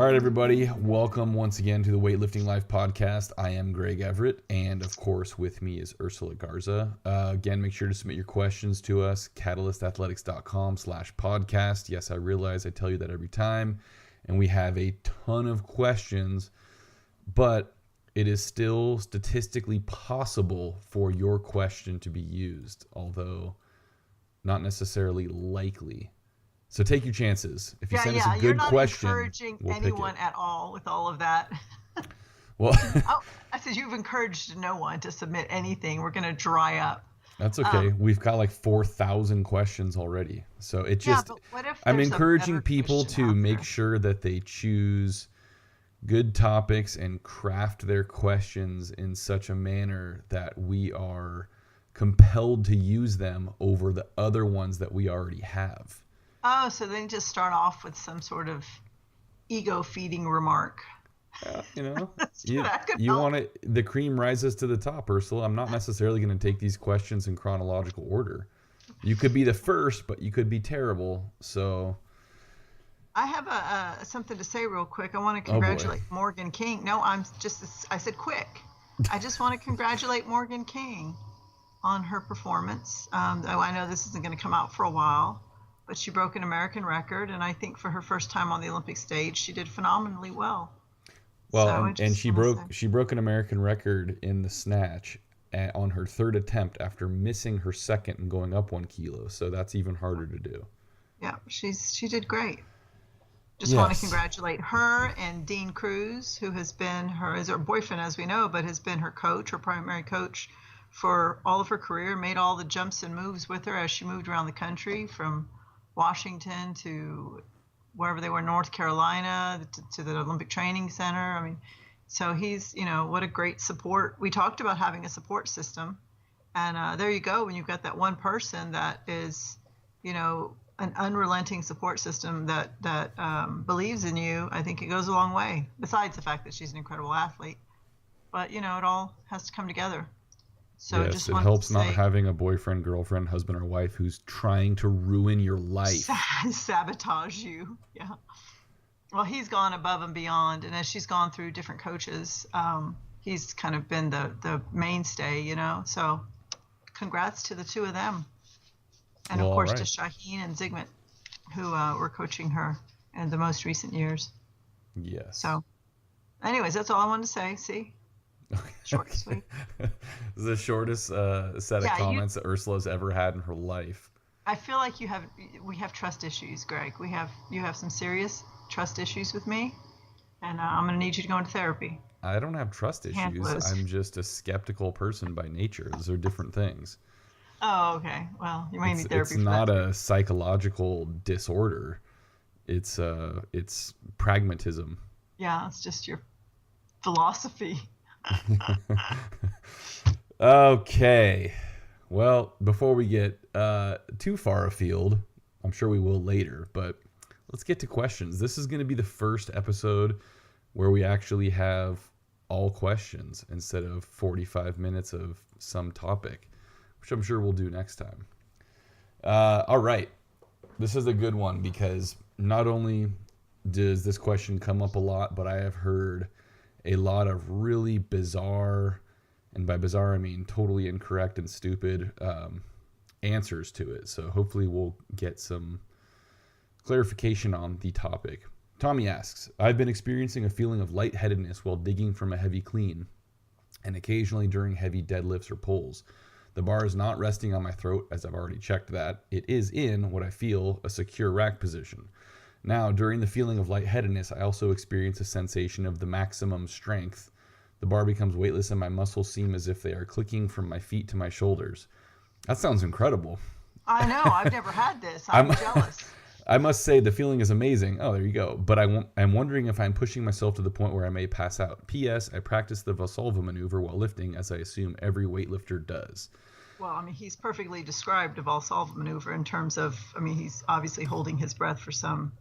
All right, everybody. Welcome once again to the Weightlifting Life Podcast. I am Greg Everett, and of course, with me is Ursula Garza. Again, make sure to submit your questions to us, catalystathletics.com/podcast. Yes, I realize I tell you that every time, and we have a ton of questions, but it is still statistically possible for your question to be used, although not necessarily likely. So take your chances. If you send us a good question, you're not encouraging anyone at all with all of that. Well, I said you've encouraged no one to submit anything. We're going to dry up. That's okay. We've got like 4,000 questions already. So it just, but what if I'm there's encouraging people to make sure that they choose good topics and craft their questions in such a manner that we are compelled to use them over the other ones that we already have. Oh, so they just start off with some sort of ego-feeding remark. You want it, the cream rises to the top, Ursula. I'm not necessarily going to take these questions in chronological order. You could be the first, but you could be terrible. So I have something to say real quick. I want to congratulate Morgan King. No, I said quick. I just want to congratulate Morgan King on her performance. Though I know this isn't going to come out for a while. But she broke an American record, and I think for her first time on the Olympic stage, she did phenomenally well. Well, and she broke an American record in the snatch on her third attempt after missing her second and going up 1 kilo. So that's even harder to do. Yeah, she did great. Just want to congratulate her and Dean Cruz, who has been her boyfriend, as we know, but has been her coach, her primary coach for all of her career, made all the jumps and moves with her as she moved around the country from Washington to wherever they were, North Carolina, to the Olympic Training Center. I mean, so he's, what a great support. We talked about having a support system, and there you go. When you've got that one person that is, an unrelenting support system that believes in you, I think it goes a long way, besides the fact that she's an incredible athlete. But, it all has to come together. So yes, it helps not having a boyfriend, girlfriend, husband, or wife who's trying to ruin your life. Sabotage you. Yeah. Well, he's gone above and beyond. And as she's gone through different coaches, he's kind of been the mainstay, So congrats to the two of them. And, of course, to Shaheen and Zygmunt, who were coaching her in the most recent years. Yes. So anyways, that's all I wanted to say. See? Short and sweet. The shortest set of comments that Ursula's ever had in her life. I feel like we have trust issues, Greg. You have some serious trust issues with me, and I'm going to need you to go into therapy. I don't have trust issues. I'm just a skeptical person by nature. Those are different things. Oh, okay. Well, you might need therapy. It's not a psychological disorder. It's pragmatism. Yeah, it's just your philosophy. Okay. Well, before we get too far afield, I'm sure we will later, but let's get to questions. This is going to be the first episode where we actually have all questions instead of 45 minutes of some topic, which I'm sure we'll do next time. All right. This is a good one because not only does this question come up a lot, but I have heard a lot of really bizarre, and by bizarre I mean totally incorrect and stupid answers to it. So hopefully we'll get some clarification on the topic. Tommy asks, I've been experiencing a feeling of lightheadedness while digging from a heavy clean and occasionally during heavy deadlifts or pulls. The bar is not resting on my throat, as I've already checked that. It is in what I feel a secure rack position. Now, during the feeling of lightheadedness, I also experience a sensation of the maximum strength. The bar becomes weightless and my muscles seem as if they are clicking from my feet to my shoulders. That sounds incredible. I know. I've never had this. I'm jealous. I must say the feeling is amazing. Oh, there you go. But I'm wondering if I'm pushing myself to the point where I may pass out. P.S. I practice the Valsalva maneuver while lifting, as I assume every weightlifter does. Well, I mean, he's perfectly described the Valsalva maneuver in terms of, he's obviously holding his breath for some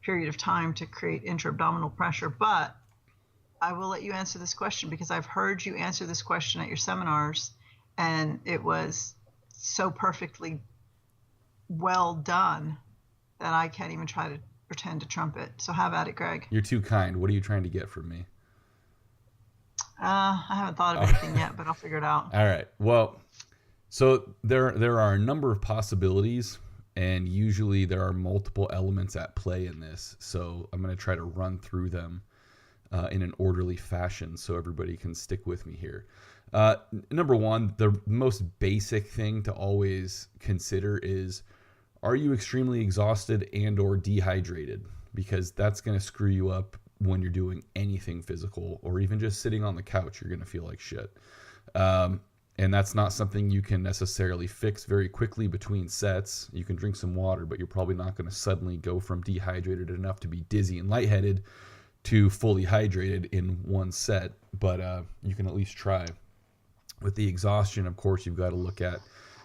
period of time to create intra-abdominal pressure. But I will let you answer this question because I've heard you answer this question at your seminars, and it was so perfectly well done that I can't even try to pretend to trumpet. So have at it, Greg. You're too kind. What are you trying to get from me? I haven't thought of anything yet, but I'll figure it out. All right. Well, so there are a number of possibilities, and usually there are multiple elements at play in this. So I'm going to try to run through them in an orderly fashion so everybody can stick with me here. Number one, the most basic thing to always consider is, are you extremely exhausted and or dehydrated? Because that's going to screw you up when you're doing anything physical, or even just sitting on the couch, you're going to feel like shit. And that's not something you can necessarily fix very quickly between sets. You can drink some water, but you're probably not going to suddenly go from dehydrated enough to be dizzy and lightheaded to fully hydrated in one set. But you can at least try. With the exhaustion, of course, you've got to look at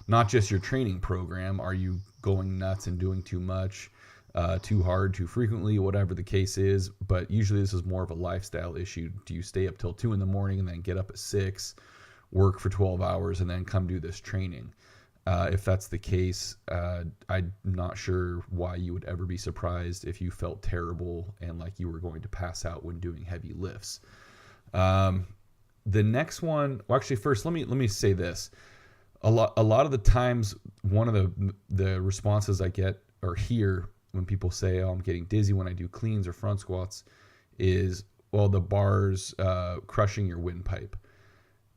not just your training program. Are you going nuts and doing too much, too hard, too frequently, whatever the case is? But usually this is more of a lifestyle issue. Do you stay up till 2 in the morning and then get up at 6, work for 12 hours, and then come do this training? If that's the case, I'm not sure why you would ever be surprised if you felt terrible and like you were going to pass out when doing heavy lifts. The next one, well, actually, first let me say this. A lot of the times, one of the responses I get or hear when people say, "Oh, I'm getting dizzy when I do cleans or front squats," is, "Well, the bar's crushing your windpipe."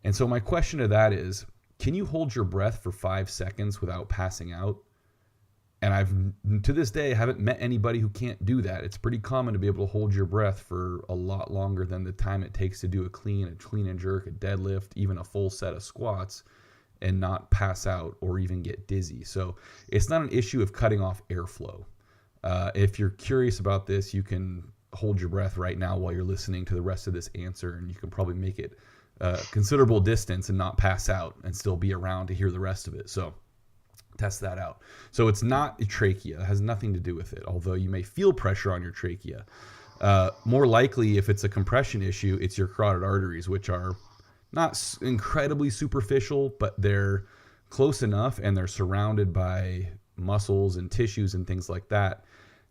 And so my question to that is, can you hold your breath for 5 seconds without passing out? And I've, to this day, haven't met anybody who can't do that. It's pretty common to be able to hold your breath for a lot longer than the time it takes to do a clean and jerk, a deadlift, even a full set of squats, and not pass out or even get dizzy. So it's not an issue of cutting off airflow. If you're curious about this, you can hold your breath right now while you're listening to the rest of this answer, and you can probably make it considerable distance and not pass out and still be around to hear the rest of it. So test that out. So it's not a trachea. It has nothing to do with it, although you may feel pressure on your trachea. More likely, if it's a compression issue, it's your carotid arteries, which are not incredibly superficial, but they're close enough, and they're surrounded by muscles and tissues and things like that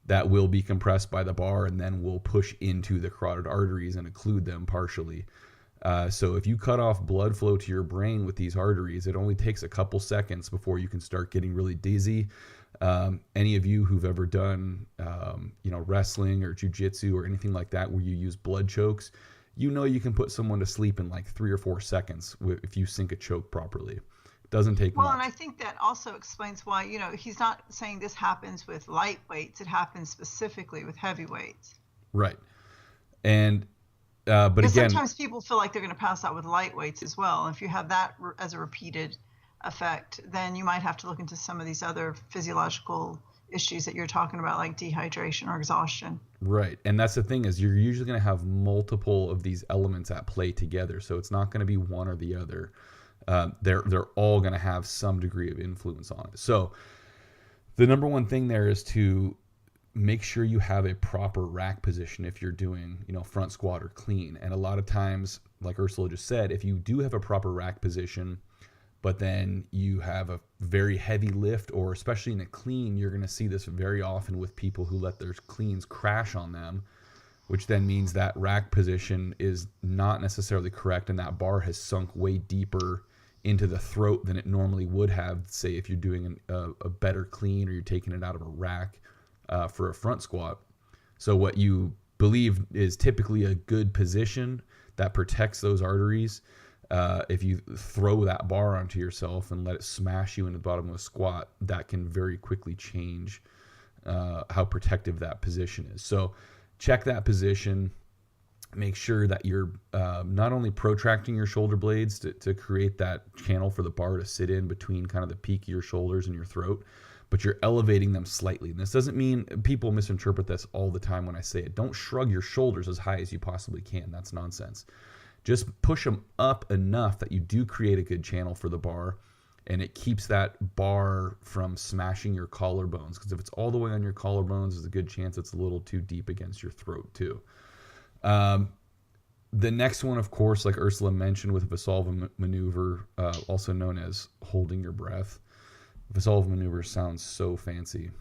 that will be compressed by the bar and then will push into the carotid arteries and occlude them partially. So if you cut off blood flow to your brain with these arteries, it only takes a couple seconds before you can start getting really dizzy. Any of you who've ever done, wrestling or jujitsu or anything like that where you use blood chokes, you can put someone to sleep in like 3 or 4 seconds if you sink a choke properly. It doesn't take much. Well, and I think that also explains why, he's not saying this happens with light weights. It happens specifically with heavy weights. Right. And but because again, sometimes people feel like they're going to pass out with light weights as well. If you have that as a repeated effect, then you might have to look into some of these other physiological issues that you're talking about, like dehydration or exhaustion. Right. And that's the thing, is you're usually going to have multiple of these elements at play together. So it's not going to be one or the other. They're all going to have some degree of influence on it. So the number one thing there is to make sure you have a proper rack position if you're doing, front squat or clean. And a lot of times, like Ursula just said, if you do have a proper rack position, but then you have a very heavy lift, or especially in a clean, you're going to see this very often with people who let their cleans crash on them, which then means that rack position is not necessarily correct, and that bar has sunk way deeper into the throat than it normally would have, say if you're doing a better clean or you're taking it out of a rack for a front squat. So what you believe is typically a good position that protects those arteries, if you throw that bar onto yourself and let it smash you in the bottom of a squat, that can very quickly change how protective that position is. So check that position. Make sure that you're not only protracting your shoulder blades to create that channel for the bar to sit in between kind of the peak of your shoulders and your throat, but you're elevating them slightly. And this doesn't mean, people misinterpret this all the time when I say it. Don't shrug your shoulders as high as you possibly can. That's nonsense. Just push them up enough that you do create a good channel for the bar, and it keeps that bar from smashing your collarbones. Because if it's all the way on your collarbones, there's a good chance it's a little too deep against your throat too. The next one, of course, like Ursula mentioned, with a Valsalva maneuver, also known as holding your breath. Valsalva maneuver sounds so fancy.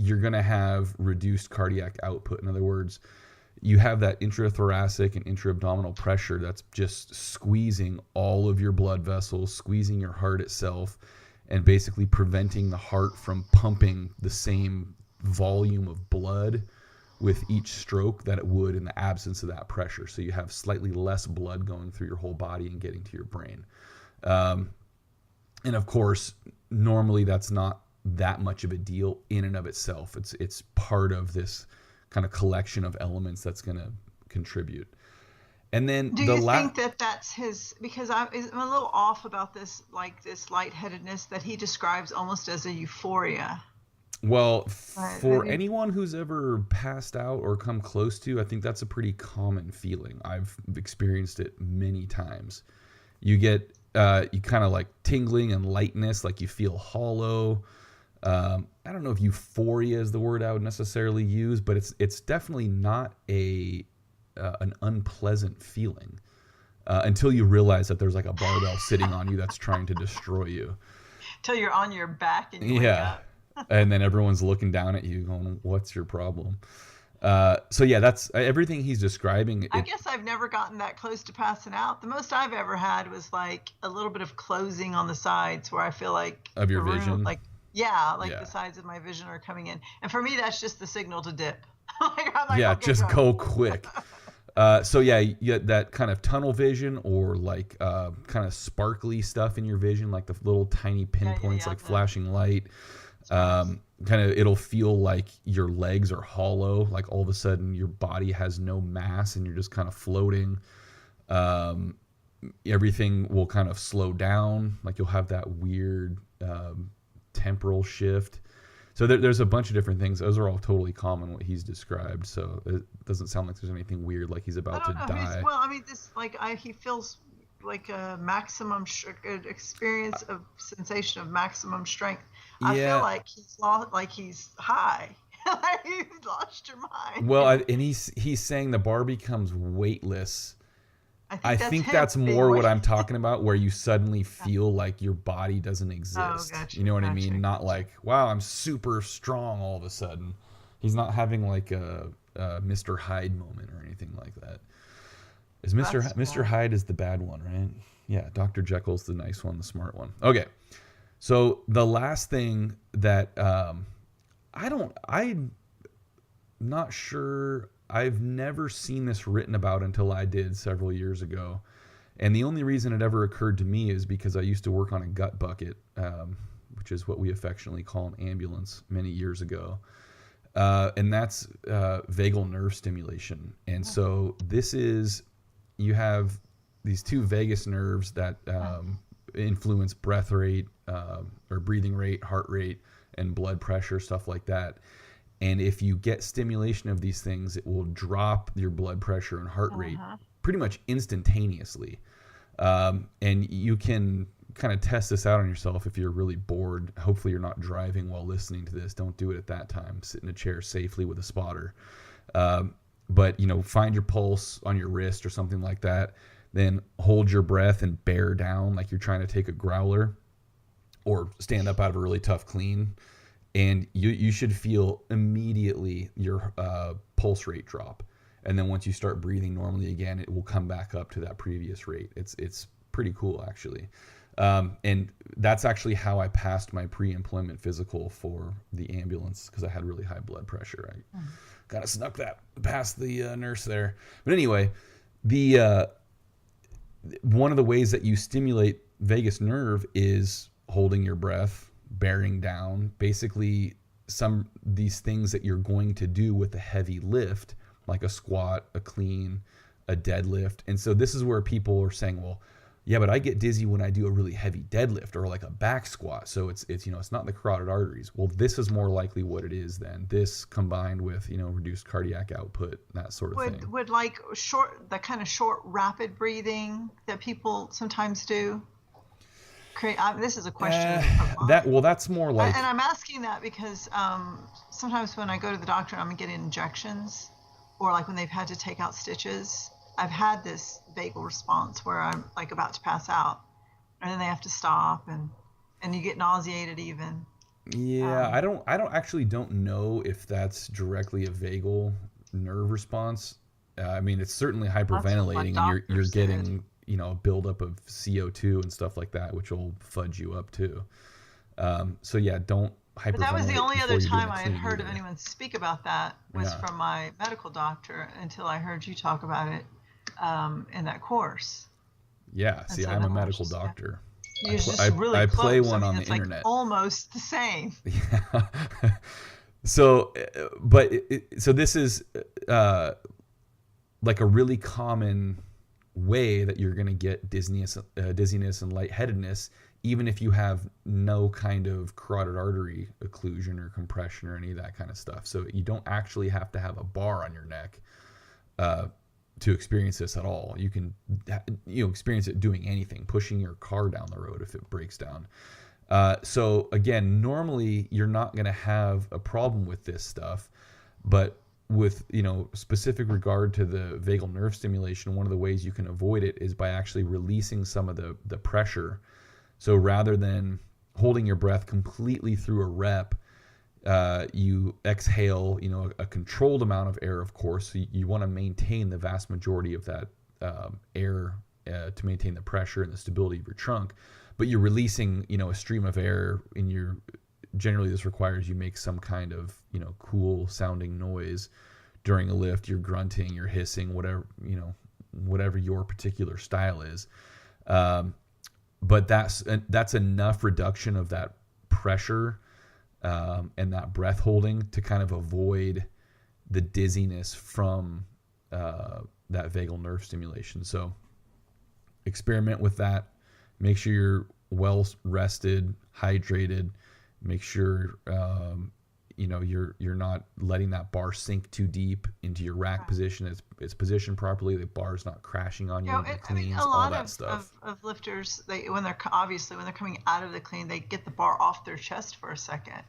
you're going to have reduced cardiac output. In other words, you have that intrathoracic and intra-abdominal pressure that's just squeezing all of your blood vessels, squeezing your heart itself, and basically preventing the heart from pumping the same volume of blood with each stroke that it would in the absence of that pressure. So you have slightly less blood going through your whole body and getting to your brain. And of course, normally that's not that much of a deal in and of itself. It's part of this kind of collection of elements that's going to contribute. And then do you think that that's his, because I'm a little off about this, like this lightheadedness that he describes almost as a euphoria. Well, for anyone who's ever passed out or come close to, I think that's a pretty common feeling. I've experienced it many times. You get, you kind of like tingling and lightness, like you feel hollow. I don't know if euphoria is the word I would necessarily use, but it's definitely not an unpleasant feeling until you realize that there's like a barbell sitting on you that's trying to destroy you. Till you're on your back and you wake up. And then everyone's looking down at you going, what's your problem? So yeah, that's everything he's describing. I guess I've never gotten that close to passing out. The most I've ever had was like a little bit of closing on the sides where I feel like of your vision, the sides of my vision are coming in. And for me, that's just the signal to dip. Just go quick. So yeah, you get that kind of tunnel vision or like kind of sparkly stuff in your vision, like the little tiny pinpoints, like flashing light. Kind of, it'll feel like your legs are hollow, like all of a sudden your body has no mass and you're just kind of floating. Everything will kind of slow down, like you'll have that weird temporal shift. So there's a bunch of different things. Those are all totally common, what he's described. So it doesn't sound like there's anything weird, like he's about to die. Well, I mean, he feels like a maximum experience of sensation of maximum strength. I feel like he's high. You've lost your mind. Well, and he's saying the bar becomes weightless. I think that's more what I'm talking about, where you suddenly feel like your body doesn't exist. Gotcha, you know what I mean? Not like, wow, I'm super strong all of a sudden. He's not having like a Mr. Hyde moment or anything like that. Is Mr. Hyde is the bad one, right? Yeah, Dr. Jekyll's the nice one, the smart one. Okay. So the last thing that I'm not sure, I've never seen this written about until I did several years ago. And the only reason it ever occurred to me is because I used to work on a gut bucket, which is what we affectionately call an ambulance, many years ago. And that's vagal nerve stimulation. And so you have these two vagus nerves that influence breath rate or breathing rate, heart rate, and blood pressure, stuff like that. And if you get stimulation of these things, it will drop your blood pressure and heart rate pretty much instantaneously. And you can kind of test this out on yourself if you're really bored. Hopefully you're not driving while listening to this. Don't do it at that time. Sit in a chair safely with a spotter. But, find your pulse on your wrist or something like that. Then hold your breath and bear down like you're trying to take a growler or stand up out of a really tough clean. And you should feel immediately your pulse rate drop. And then once you start breathing normally again, it will come back up to that previous rate. It's pretty cool, actually. And that's actually how I passed my pre-employment physical for the ambulance, because I had really high blood pressure. I kind of snuck that past the nurse there. But anyway, one of the ways that you stimulate vagus nerve is holding your breath, bearing down, basically these things that you're going to do with a heavy lift, like a squat, a clean, a deadlift. And so this is where people are saying, well, yeah, but I get dizzy when I do a really heavy deadlift or like a back squat. So it's not the carotid arteries. Well, this is more likely what it is then. This combined with, reduced cardiac output, that sort of thing. Would like the kind of short, rapid breathing that people sometimes do create? This is a question. That's more like. And I'm asking that because sometimes when I go to the doctor and I'm getting injections, or like when they've had to take out stitches, I've had this vagal response where I'm like about to pass out, and then they have to stop, and you get nauseated even. Yeah, I don't actually don't know if that's directly a vagal nerve response. I mean, it's certainly That's what my hyperventilating, and you're doctor said. getting, a buildup of CO2 and stuff like that, which will fudge you up too. So yeah, don't But that was the hyperventilate only other before you're doing time a I had clean heard of either. anyone speak about that was Yeah, from my medical doctor until I heard you talk about it in that course. yeah. And See, so I'm a then I was medical just, yeah. doctor. You're just really I play close. I one mean, on the it's like internet. almost the same. Yeah. So, but so this is like a really common way that you're going to get dizziness and lightheadedness, even if you have no kind of carotid artery occlusion or compression or any of that kind of stuff. So you don't actually have to have a bar on your neck to experience this at all. You can experience it doing anything, pushing your car down the road if it breaks down. So again, normally you're not going to have a problem with this stuff, but with specific regard to the vagal nerve stimulation, one of the ways you can avoid it is by actually releasing some of the pressure. So rather than holding your breath completely through a rep, you exhale a controlled amount of air, of course. So you want to maintain the vast majority of that air to maintain the pressure and the stability of your trunk, but you're releasing a stream of air in your. Generally, this requires you make some kind of cool sounding noise during a lift. You're grunting, you're hissing, whatever your particular style is. But that's enough reduction of that pressure and that breath holding to kind of avoid the dizziness from that vagal nerve stimulation. So experiment with that. Make sure you're well rested, hydrated. Make sure you're not letting that bar sink too deep into your rack position. It's positioned properly. The bar's not crashing on you in the cleans, a all lot that stuff. of lifters, when they're coming out of the clean, they get the bar off their chest for a second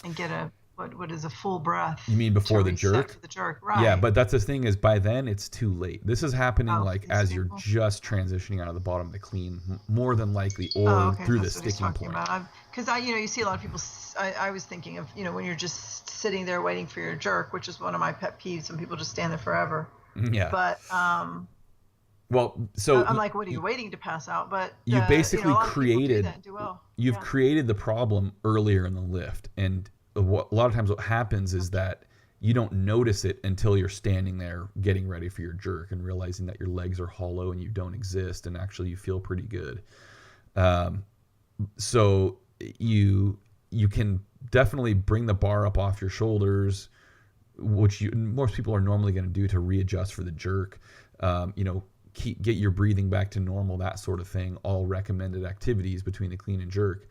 and get what is a full breath. You mean before the jerk? For the jerk, right? Yeah, but that's the thing is by then it's too late. This is happening as you're people. just transitioning out of the bottom of the clean, more than likely, or through the That's what he's sticking talking point. about. Because you see a lot of people. I was thinking of when you're just sitting there waiting for your jerk, which is one of my pet peeves. Some people just stand there forever. Yeah. But well, so I'm like, what are you waiting to pass out? But you basically a lot of people do created. that and do well. You've created the problem earlier in the lift, and a lot of times what happens is that you don't notice it until you're standing there getting ready for your jerk and realizing that your legs are hollow and you don't exist, and actually you feel pretty good. So you can definitely bring the bar up off your shoulders, which most people are normally going to do to readjust for the jerk. Get your breathing back to normal, that sort of thing. All recommended activities between the clean and jerk.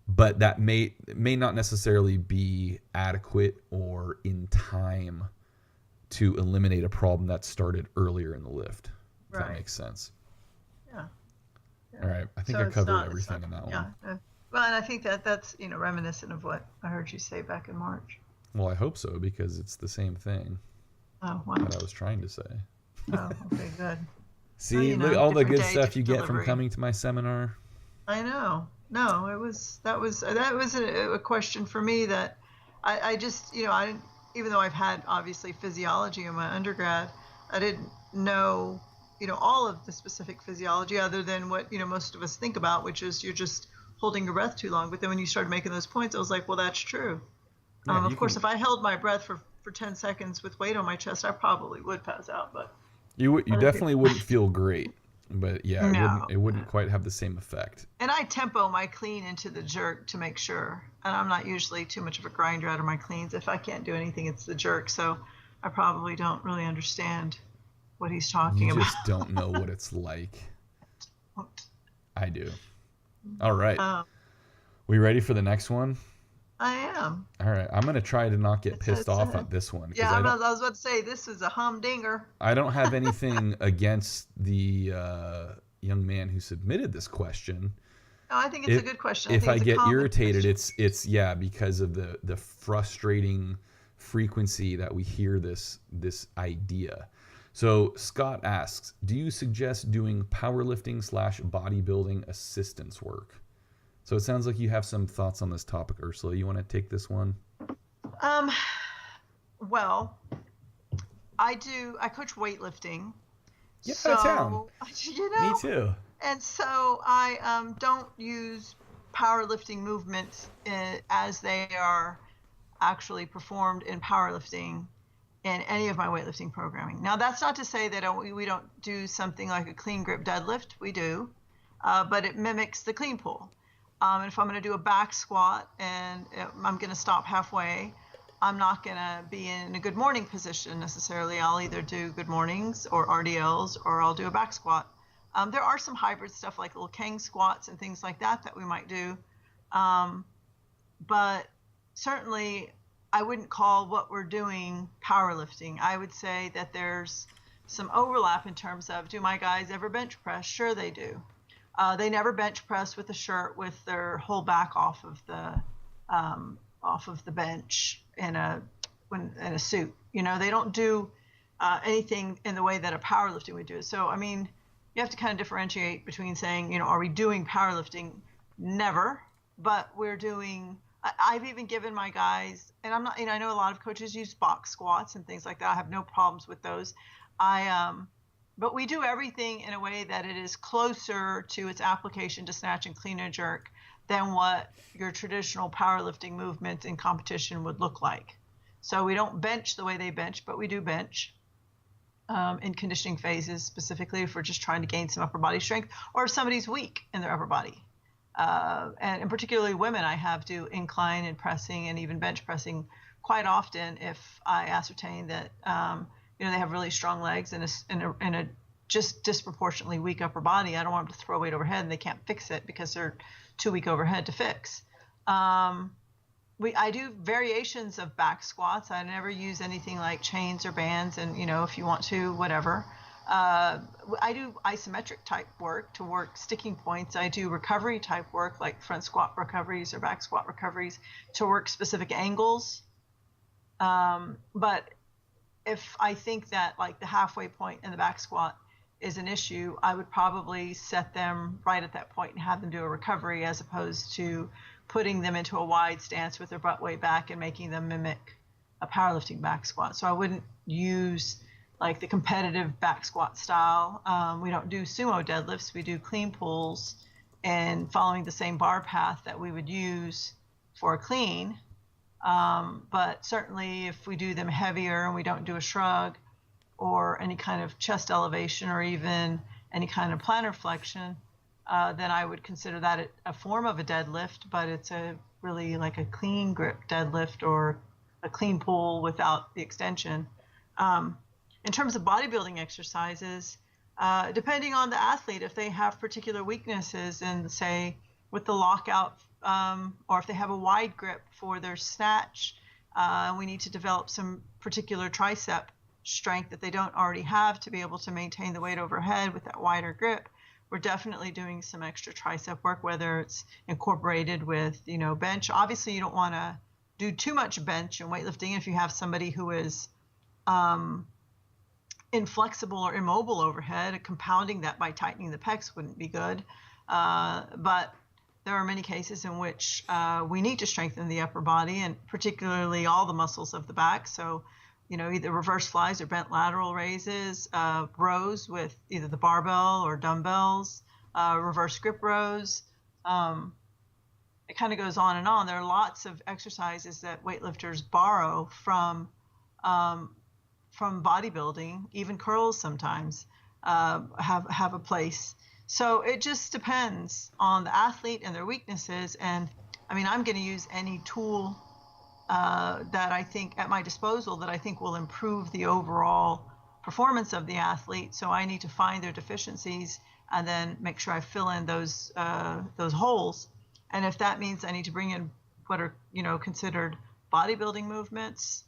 But that may not necessarily be adequate or in time to eliminate a problem that started earlier in the lift. If that makes sense. Yeah. All right. I think I covered everything in that one. Yeah. Well, and I think that's reminiscent of what I heard you say back in March. Well, I hope so, because it's the same thing that I was trying to say. Oh, okay, good. See, look at all the good stuff you get from coming to my seminar. I know. No, that was a question for me that I just I didn't, even though I've had obviously physiology in my undergrad, I didn't know all of the specific physiology other than what most of us think about, which is you're just holding your breath too long. But then when you started making those points, I was like, well, that's true. Yeah, of course, if I held my breath for 10 seconds with weight on my chest, I probably would pass out. But you definitely wouldn't feel great. But yeah, No. it wouldn't quite have the same effect. And I tempo my clean into the jerk to make sure. And I'm not usually too much of a grinder out of my cleans. If I can't do anything, it's the jerk. So I probably don't really understand what he's talking about. You just don't know what it's like. I do. All right. We ready for the next one? I am. All right. I'm going to try to not get pissed off at this one. Yeah, I was about to say, this is a humdinger. I don't have anything against the young man who submitted this question. No, I think it's a good question. If I get irritated, question. it's because of the frustrating frequency that we hear this idea. So Scott asks, do you suggest doing powerlifting / bodybuilding assistance work? So it sounds like you have some thoughts on this topic, Ursula. You want to take this one? Well, I coach weightlifting. Yeah, out of town. So, Me too. and so I don't use powerlifting movements as they are actually performed in powerlifting in any of my weightlifting programming. Now, that's not to say that we don't do something like a clean grip deadlift. We do, but it mimics the clean pull. And if I'm going to do a back squat and I'm going to stop halfway, I'm not going to be in a good morning position necessarily. I'll either do good mornings or RDLs, or I'll do a back squat. There are some hybrid stuff like little Kang squats and things like that we might do. But certainly I wouldn't call what we're doing powerlifting. I would say that there's some overlap in terms of, do my guys ever bench press? Sure they do. They never bench press with a shirt with their whole back off of the bench in a suit. They don't do anything in the way that a powerlifting would do. So, I mean, you have to kind of differentiate between saying, are we doing powerlifting? Never, but we're doing. I've even given my guys, and I'm not. I know a lot of coaches use box squats and things like that. I have no problems with those. But we do everything in a way that it is closer to its application to snatch and clean and jerk than what your traditional powerlifting movement in competition would look like. So we don't bench the way they bench, but we do bench in conditioning phases, specifically if we're just trying to gain some upper body strength, or if somebody's weak in their upper body. And particularly women, I have do incline and pressing and even bench pressing quite often if I ascertain that they have really strong legs and a just disproportionately weak upper body. I don't want them to throw weight overhead and they can't fix it because they're too weak overhead to fix. I do variations of back squats. I never use anything like chains or bands, and if you want to, whatever. I do isometric type work to work sticking points. I do recovery type work like front squat recoveries or back squat recoveries to work specific angles. But if I think that like the halfway point in the back squat is an issue, I would probably set them right at that point and have them do a recovery, as opposed to putting them into a wide stance with their butt way back and making them mimic a powerlifting back squat. So I wouldn't use like the competitive back squat style. We don't do sumo deadlifts. We do clean pulls and following the same bar path that we would use for a clean. But certainly if we do them heavier and we don't do a shrug or any kind of chest elevation or even any kind of plantar flexion, then I would consider that a form of a deadlift, but it's really like a clean grip deadlift or a clean pull without the extension. In terms of bodybuilding exercises, depending on the athlete, if they have particular weaknesses and say with the lockout, or if they have a wide grip for their snatch, we need to develop some particular tricep strength that they don't already have to be able to maintain the weight overhead with that wider grip. We're definitely doing some extra tricep work, whether it's incorporated with, bench. Obviously, you don't want to do too much bench in weightlifting if you have somebody who is inflexible or immobile overhead. Compounding that by tightening the pecs wouldn't be good. But there are many cases in which we need to strengthen the upper body, and particularly all the muscles of the back. So, either reverse flies or bent lateral raises, rows with either the barbell or dumbbells, reverse grip rows. It kind of goes on and on. There are lots of exercises that weightlifters borrow from bodybuilding. Even curls sometimes have a place. So it just depends on the athlete and their weaknesses. And I mean, I'm going to use any tool that I think at my disposal that I think will improve the overall performance of the athlete. So I need to find their deficiencies and then make sure I fill in those holes. And if that means I need to bring in what are considered bodybuilding movements,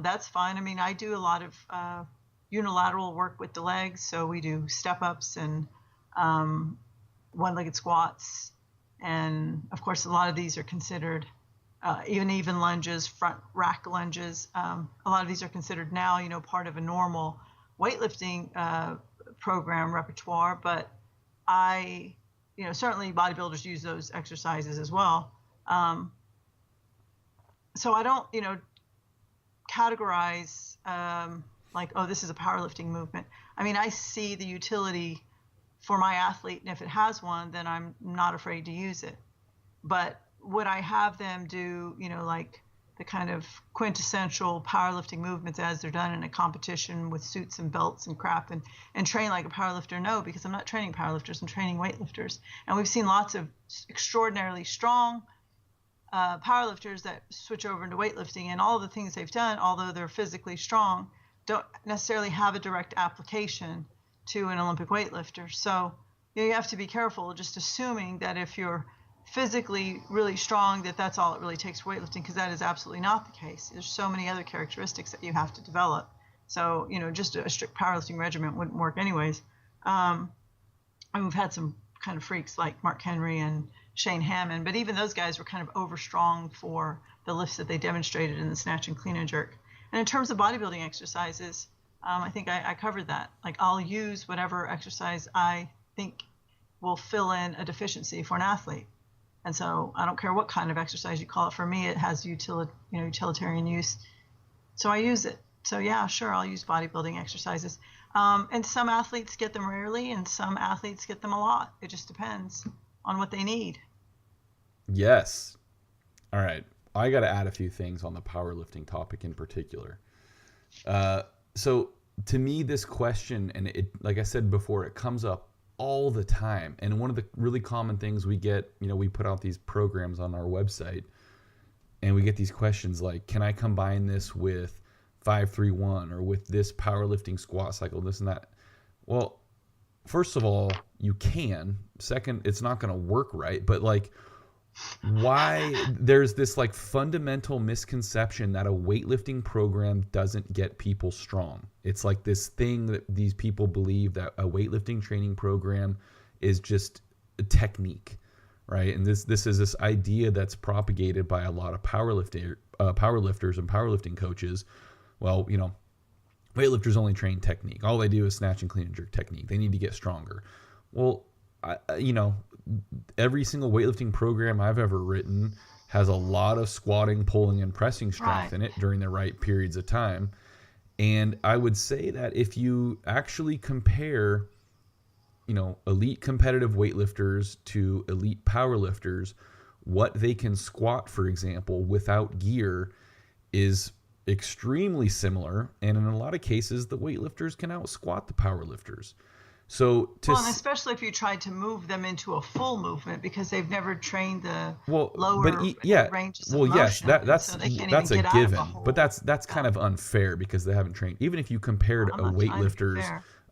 that's fine. I mean, I do a lot of unilateral work with the legs, so we do step ups and one-legged squats, and of course a lot of these are considered even lunges, front rack lunges. A lot of these are considered now part of a normal weightlifting program repertoire, but I certainly bodybuilders use those exercises as well. So I don't, categorize like, oh, this is a powerlifting movement. I mean, I see the utility for my athlete, and if it has one, then I'm not afraid to use it. But would I have them do, like the kind of quintessential powerlifting movements as they're done in a competition with suits and belts and crap and train like a powerlifter? No, because I'm not training powerlifters, I'm training weightlifters. And we've seen lots of extraordinarily strong powerlifters that switch over into weightlifting, and all the things they've done, although they're physically strong, don't necessarily have a direct application to an Olympic weightlifter. So you have to be careful just assuming that if you're physically really strong, that's all it really takes for weightlifting, because that is absolutely not the case. There's so many other characteristics that you have to develop. So, just a strict powerlifting regimen wouldn't work anyways. And we've had some kind of freaks like Mark Henry and Shane Hammond, but even those guys were kind of overstrong for the lifts that they demonstrated in the snatch and clean and jerk. And in terms of bodybuilding exercises, I think I covered that. Like, I'll use whatever exercise I think will fill in a deficiency for an athlete. And so I don't care what kind of exercise you call it. For me, it has utilitarian use. So I use it. So yeah, sure, I'll use bodybuilding exercises. And some athletes get them rarely, and some athletes get them a lot. It just depends on what they need. Yes. All right. I got to add a few things on the powerlifting topic in particular. So to me, this question, and it, like I said before, it comes up all the time. And one of the really common things we get, we put out these programs on our website, and we get these questions like, can I combine this with 5-3-1 or with this powerlifting squat cycle, this and that? Well, first of all, you can. Second, it's not going to work right. But like, why there's this like fundamental misconception that a weightlifting program doesn't get people strong. It's like this thing that these people believe that a weightlifting training program is just a technique, right? And this is this idea that's propagated by a lot of powerlifters and powerlifting coaches. Well, weightlifters only train technique. All they do is snatch and clean and jerk technique. They need to get stronger. Well, every single weightlifting program I've ever written has a lot of squatting, pulling, and pressing strength in it during the right periods of time. And I would say that if you actually compare, elite competitive weightlifters to elite powerlifters, what they can squat, for example, without gear is extremely similar. And in a lot of cases, the weightlifters can out squat the powerlifters. So and especially if you tried to move them into a full movement because they've never trained the lower ranges of motion. Yes, that's a given. But that's kind of unfair because they haven't trained. Even if you compared a weightlifter's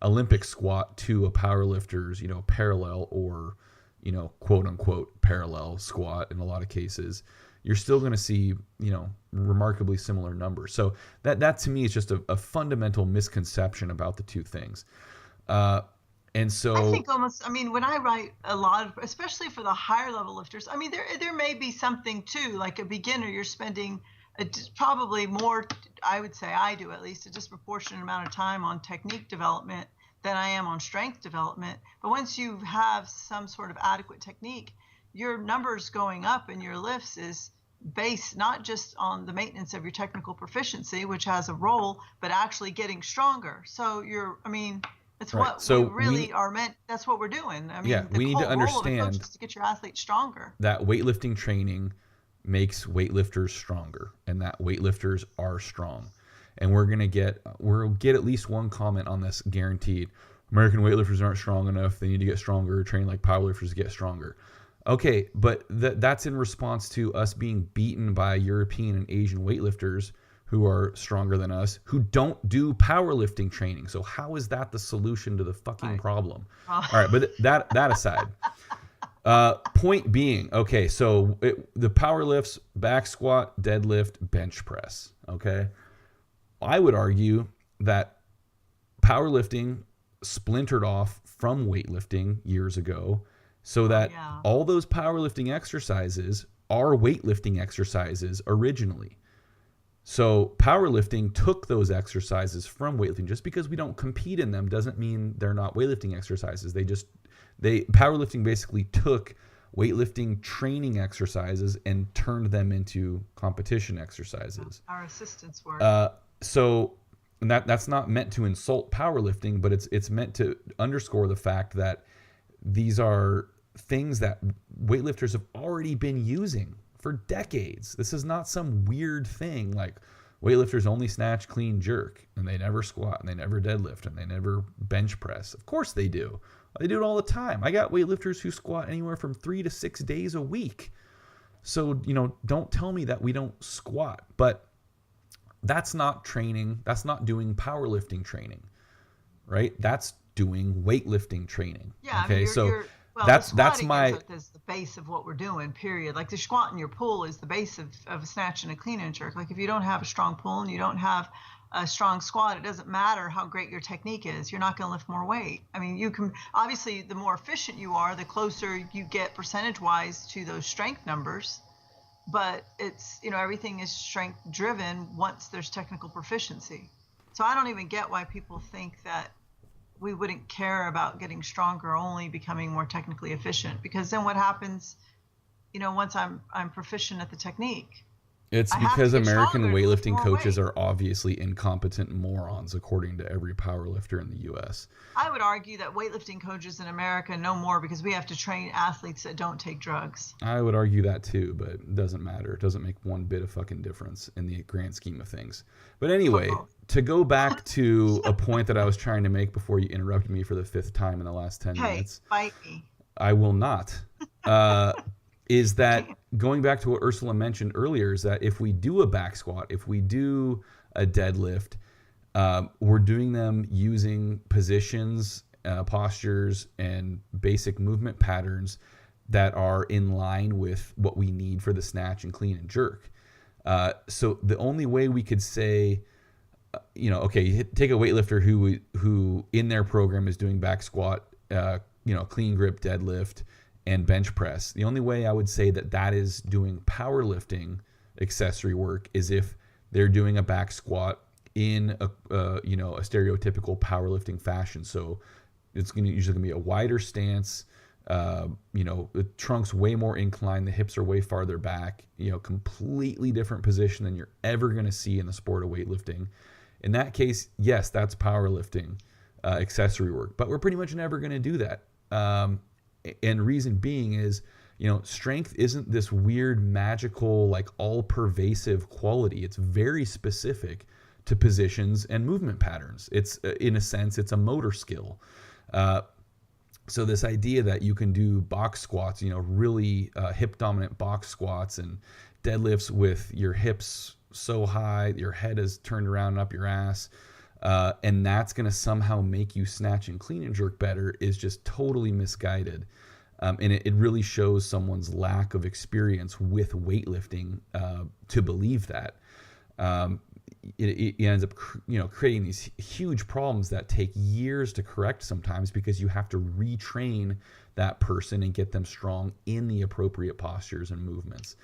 Olympic squat to a powerlifter's, parallel or, quote unquote parallel squat in a lot of cases, you're still going to see, remarkably similar numbers. So that to me is just a fundamental misconception about the two things. And so I think when I write a lot of, especially for the higher level lifters, there may be something too, like a beginner, you're spending probably more, I would say I do at least, a disproportionate amount of time on technique development than I am on strength development. But once you have some sort of adequate technique, your numbers going up in your lifts is based not just on the maintenance of your technical proficiency, which has a role, but actually getting stronger. So it's what we really are meant. That's what we're doing. We need to understand is to get your athletes stronger. That weightlifting training makes weightlifters stronger, and that weightlifters are strong. And we'll get at least one comment on this guaranteed. American weightlifters aren't strong enough. They need to get stronger. Train like powerlifters to get stronger. Okay, but that's in response to us being beaten by European and Asian weightlifters who are stronger than us, who don't do powerlifting training. So how is that the solution to the fucking problem? All right, but that aside. Point being, okay, so the power lifts, back squat, deadlift, bench press, okay? I would argue that powerlifting splintered off from weightlifting years ago so that all those powerlifting exercises are weightlifting exercises originally. So powerlifting took those exercises from weightlifting. Just because we don't compete in them doesn't mean they're not weightlifting exercises. Powerlifting basically took weightlifting training exercises and turned them into competition exercises. Our assistants work. And that's not meant to insult powerlifting, but it's meant to underscore the fact that these are things that weightlifters have already been using for decades. This is not some weird thing like weightlifters only snatch, clean, jerk, and they never squat, and they never deadlift, and they never bench press. Of course they do. They do it all the time. I got weightlifters who squat anywhere from 3 to 6 days a week. So, don't tell me that we don't squat. But that's not training. That's not doing powerlifting training, right? That's doing weightlifting training. Yeah. Okay. That's my is the base of what we're doing, period. Like the squat and your pull is the base of a snatch and a clean and jerk. Like if you don't have a strong pull and you don't have a strong squat, it doesn't matter how great your technique is. You're not going to lift more weight. I mean, you can obviously, the more efficient you are, the closer you get percentage wise to those strength numbers. But it's, everything is strength driven once there's technical proficiency. So I don't even get why people think that we wouldn't care about getting stronger, only becoming more technically efficient. Because then what happens, once I'm proficient at the technique? It's because American weightlifting coaches are obviously incompetent morons, according to every powerlifter in the U.S. I would argue that weightlifting coaches in America know more because we have to train athletes that don't take drugs. I would argue that too, but it doesn't matter. It doesn't make one bit of fucking difference in the grand scheme of things. But anyway, to go back to a point that I was trying to make before you interrupted me for the 5th time in the last 10 minutes. Bite me. I will not. Is that going back to what Ursula mentioned earlier, is that if we do a back squat, if we do a deadlift, we're doing them using positions, postures, and basic movement patterns that are in line with what we need for the snatch and clean and jerk. So the only way we could say, take a weightlifter who in their program is doing back squat, clean grip deadlift, and bench press. The only way I would say that is doing powerlifting accessory work is if they're doing a back squat in a stereotypical powerlifting fashion. So it's usually gonna be a wider stance. The trunk's way more inclined, the hips are way farther back. Completely different position than you're ever gonna see in the sport of weightlifting. In that case, yes, that's powerlifting accessory work, but we're pretty much never gonna do that. And reason being is, strength isn't this weird, magical, like all-pervasive quality. It's very specific to positions and movement patterns. It's, in a sense, it's a motor skill. So this idea that you can do box squats, really hip-dominant box squats and deadlifts with your hips so high, your head is turned around and up your ass, and that's going to somehow make you snatch and clean and jerk better is just totally misguided. And it really shows someone's lack of experience with weightlifting to believe that. It ends up creating these huge problems that take years to correct sometimes, because you have to retrain that person and get them strong in the appropriate postures and movements.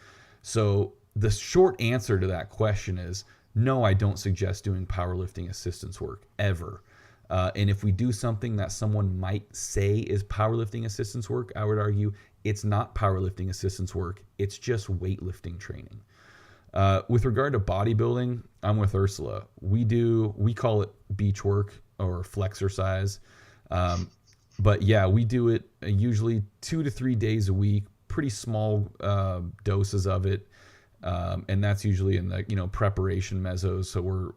So the short answer to that question is, no, I don't suggest doing powerlifting assistance work ever. And if we do something that someone might say is powerlifting assistance work, I would argue it's not powerlifting assistance work. It's just weightlifting training. With regard to bodybuilding, I'm with Ursula. We call it beach work or flexercise. But yeah, we do it usually 2 to 3 days a week, pretty small doses of it. And that's usually in the, preparation mesos. So we're,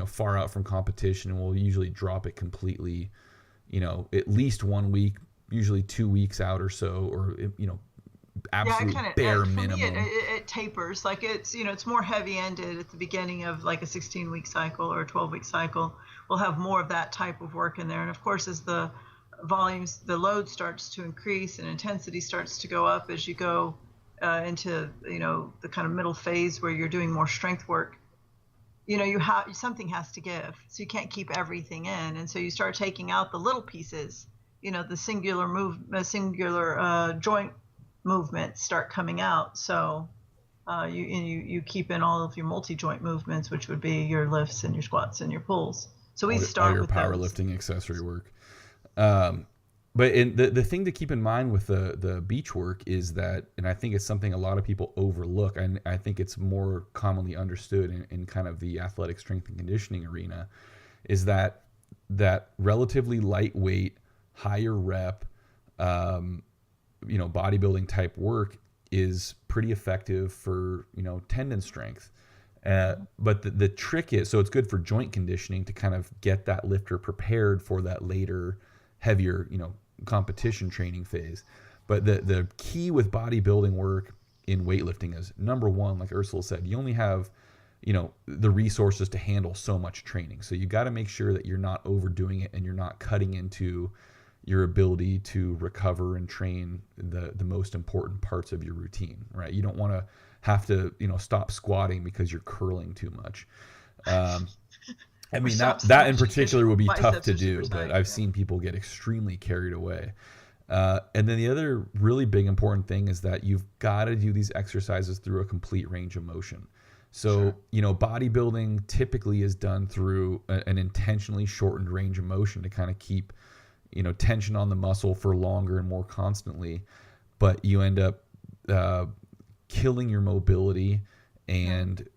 far out from competition, and we'll usually drop it completely, at least 1 week, usually 2 weeks out or so, or, absolute bare minimum. For me, it tapers. Like it's more heavy-ended at the beginning of like a 16-week cycle or a 12-week cycle. We'll have more of that type of work in there. And of course, as the volumes, the load starts to increase and intensity starts to go up as you go into the kind of middle phase where you're doing more strength work, something has to give, so you can't keep everything in, and so you start taking out the little pieces, the singular joint movements start coming out, so you keep in all of your multi-joint movements, which would be your lifts and your squats and your pulls. So we start all your with powerlifting accessory work. But the thing to keep in mind with the beach work is that, and I think it's something a lot of people overlook, and I think it's more commonly understood in kind of the athletic strength and conditioning arena, is that relatively lightweight, higher rep, bodybuilding type work is pretty effective for, tendon strength. But the trick is, so it's good for joint conditioning to kind of get that lifter prepared for that later, heavier, competition training phase. But the key with bodybuilding work in weightlifting is, number one, like Ursula said, you only have, the resources to handle so much training. So you got to make sure that you're not overdoing it and you're not cutting into your ability to recover and train the most important parts of your routine, right? You don't want to have to, stop squatting because you're curling too much. I mean, that in particular would be tough to do, but I've seen people get extremely carried away. And then the other really big important thing is that you've got to do these exercises through a complete range of motion. So, bodybuilding typically is done through an intentionally shortened range of motion to kind of keep, tension on the muscle for longer and more constantly. But you end up killing your mobility and,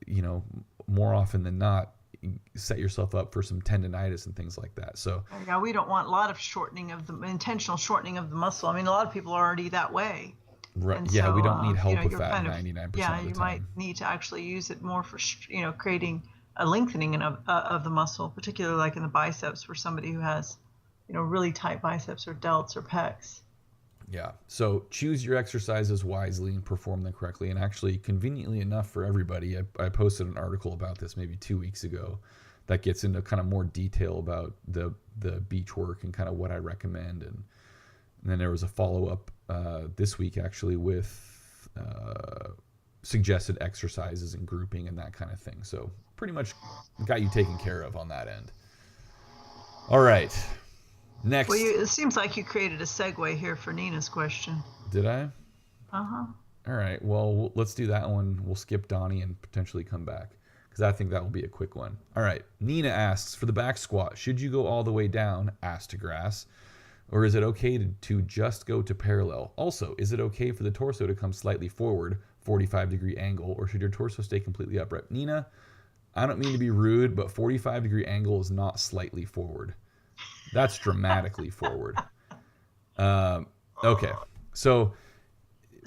more often than not, set yourself up for some tendonitis and things like that. So yeah, we don't want a lot of intentional shortening of the muscle. I mean, a lot of people are already that way. Right. And yeah, so, we don't need help with that 99% of the time. Yeah, you might need to actually use it more for, creating a lengthening of the muscle, particularly like in the biceps for somebody who has, really tight biceps or delts or pecs. Yeah. So choose your exercises wisely and perform them correctly. And actually, conveniently enough for everybody, I posted an article about this maybe 2 weeks ago that gets into kind of more detail about the beach work and kind of what I recommend. And then there was a follow-up this week actually with suggested exercises and grouping and that kind of thing. So pretty much got you taken care of on that end. All right. Next. Well, it seems like you created a segue here for Nina's question. Did I? Uh-huh. All right. Well, let's do that one. We'll skip Donnie and potentially come back because I think that will be a quick one. All right. Nina asks, for the back squat, should you go all the way down, ass to grass, or is it okay to just go to parallel? Also, is it okay for the torso to come slightly forward, 45-degree angle, or should your torso stay completely upright? Nina, I don't mean to be rude, but 45-degree angle is not slightly forward. That's dramatically forward. Okay. So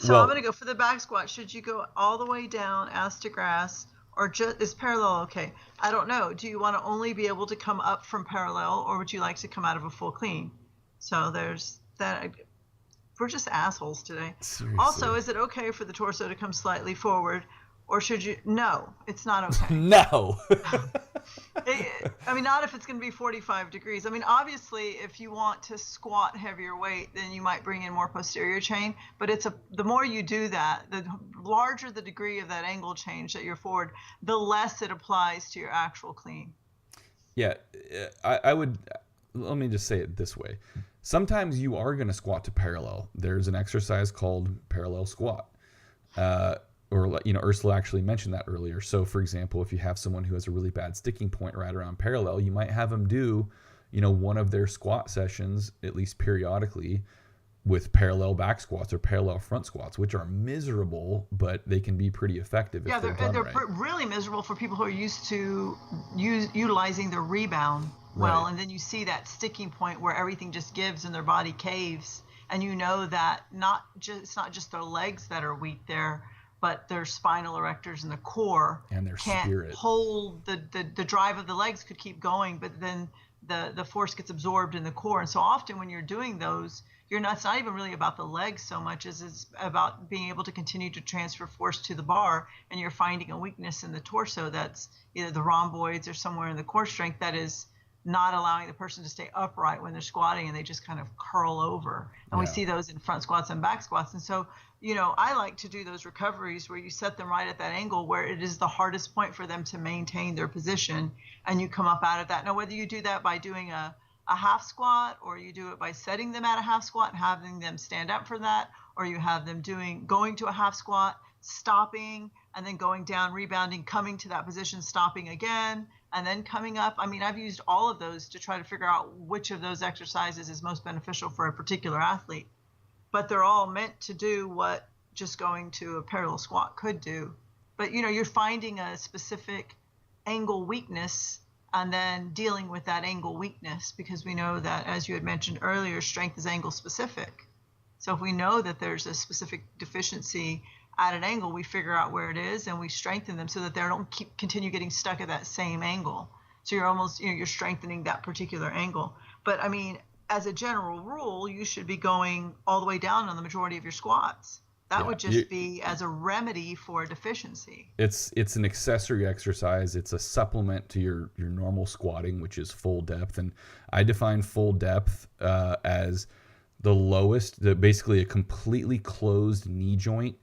I'm going to go for the back squat. Should you go all the way down, ass to grass, or just is parallel okay? I don't know. Do you want to only be able to come up from parallel, or would you like to come out of a full clean? So there's that. We're just assholes today. Seriously. Also, is it okay for the torso to come slightly forward, or should you? No, it's not okay. No. I mean, not if it's going to be 45 degrees. I mean, obviously, if you want to squat heavier weight, then you might bring in more posterior chain. But the more you do that, the larger the degree of that angle change that you're forward, the less it applies to your actual clean. Yeah, I would. Let me just say it this way. Sometimes you are going to squat to parallel. There's an exercise called parallel squat. Or, Ursula actually mentioned that earlier. So, for example, if you have someone who has a really bad sticking point right around parallel, you might have them do, one of their squat sessions, at least periodically, with parallel back squats or parallel front squats, which are miserable, but they can be pretty effective. Yeah, they're right. Really miserable for people who are used to utilizing their rebound well, right. And then you see that sticking point where everything just gives and their body caves, and that it's not just their legs that are weak there, but their spinal erectors and the core and their can't spirit hold the drive of the legs could keep going, but then the force gets absorbed in the core. And so often when you're doing those, it's not even really about the legs so much as it's about being able to continue to transfer force to the bar, and you're finding a weakness in the torso that's either the rhomboids or somewhere in the core strength that is not allowing the person to stay upright when they're squatting, and they just kind of curl over. And we see those in front squats and back squats. And so, I like to do those recoveries where you set them right at that angle where it is the hardest point for them to maintain their position, and you come up out of that. Now, whether you do that by doing a half squat, or you do it by setting them at a half squat and having them stand up for that, or you have them going to a half squat, stopping, and then going down, rebounding, coming to that position, stopping again, and then coming up. I mean, I've used all of those to try to figure out which of those exercises is most beneficial for a particular athlete. But they're all meant to do what just going to a parallel squat could do. But, you're finding a specific angle weakness and then dealing with that angle weakness, because we know that, as you had mentioned earlier, strength is angle specific. So if we know that there's a specific deficiency at an angle, we figure out where it is and we strengthen them so that they don't continue getting stuck at that same angle. So you're almost, you're strengthening that particular angle. But I mean, as a general rule, you should be going all the way down on the majority of your squats. That would just be as a remedy for a deficiency. It's an accessory exercise. It's a supplement to your normal squatting, which is full depth. And I define full depth as the lowest, basically a completely closed knee joint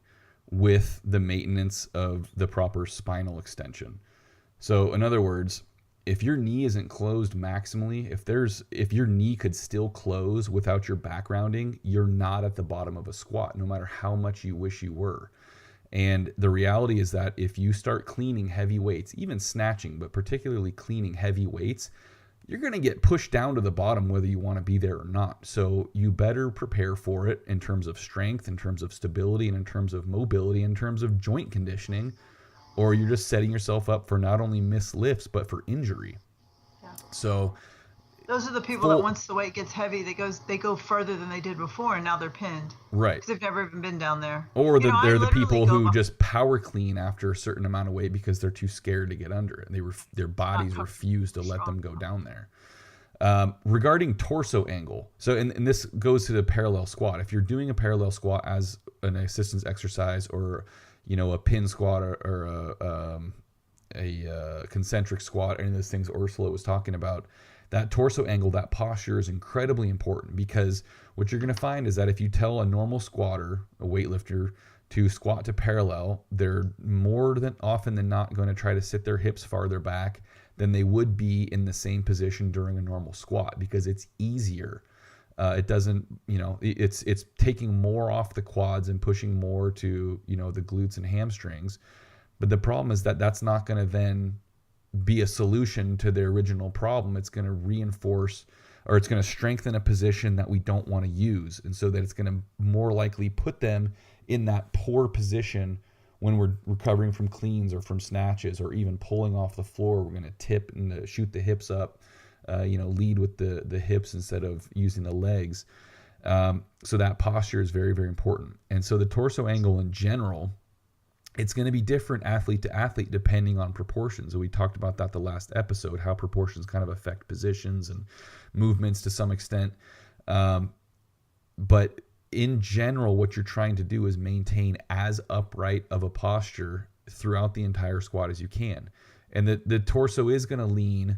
with the maintenance of the proper spinal extension. So in other words, if your knee isn't closed maximally, if your knee could still close without your back rounding, you're not at the bottom of a squat, no matter how much you wish you were. And the reality is that if you start cleaning heavy weights, even snatching, but particularly cleaning heavy weights, you're going to get pushed down to the bottom whether you want to be there or not. So you better prepare for it in terms of strength, in terms of stability, and in terms of mobility, in terms of joint conditioning, or you're just setting yourself up for not only missed lifts, but for injury. Yeah. So those are the people that once the weight gets heavy, they go further than they did before, and now they're pinned. Right. Because they've never even been down there. Or they're the people who just power clean after a certain amount of weight because they're too scared to get under it. Their bodies refuse to let them go down there. Regarding torso angle, so and this goes to the parallel squat. If you're doing a parallel squat as an assistance exercise, or a pin squat, or a concentric squat, any of those things Ursula was talking about, that torso angle, that posture is incredibly important, because what you're going to find is that if you tell a normal squatter, a weightlifter, to squat to parallel, they're more than often than not going to try to sit their hips farther back than they would be in the same position during a normal squat, because it's easier. It doesn't, it's taking more off the quads and pushing more to, the glutes and hamstrings. But the problem is that that's not going to then be a solution to the original problem. It's going to reinforce, or it's going to strengthen a position that we don't want to use. And so that it's going to more likely put them in that poor position when we're recovering from cleans or from snatches, or even pulling off the floor. We're going to tip and shoot the hips up, lead with the hips instead of using the legs. So that posture is very, very important. And so the torso angle in general, it's going to be different athlete to athlete depending on proportions. So we talked about that the last episode, how proportions kind of affect positions and movements to some extent. But in general, what you're trying to do is maintain as upright of a posture throughout the entire squat as you can. And the torso is going to lean.